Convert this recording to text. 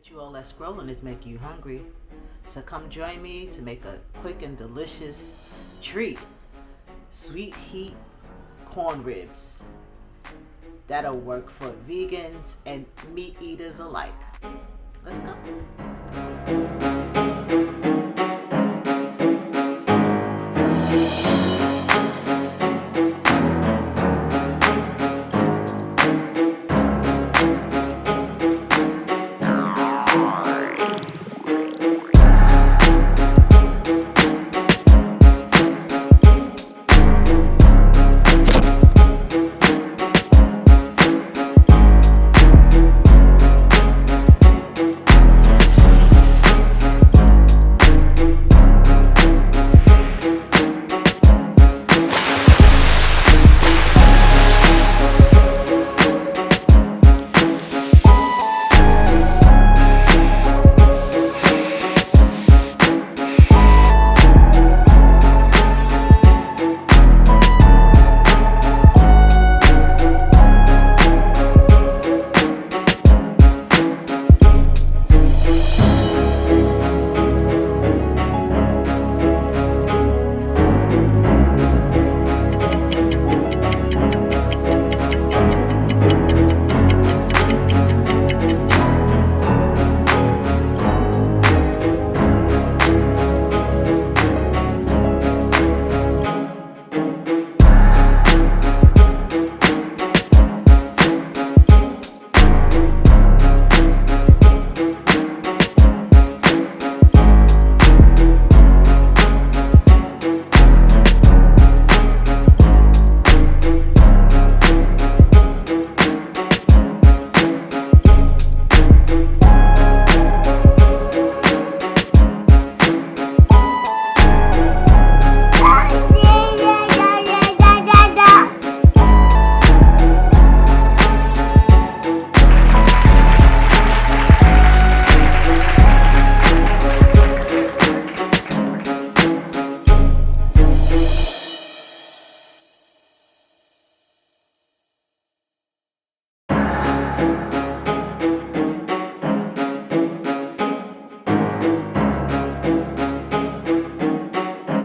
Bet you all that scrolling is making you hungry. So come join me to make a quick and delicious treat. Sweet heat corn ribs. That'll work for vegans and meat eaters alike.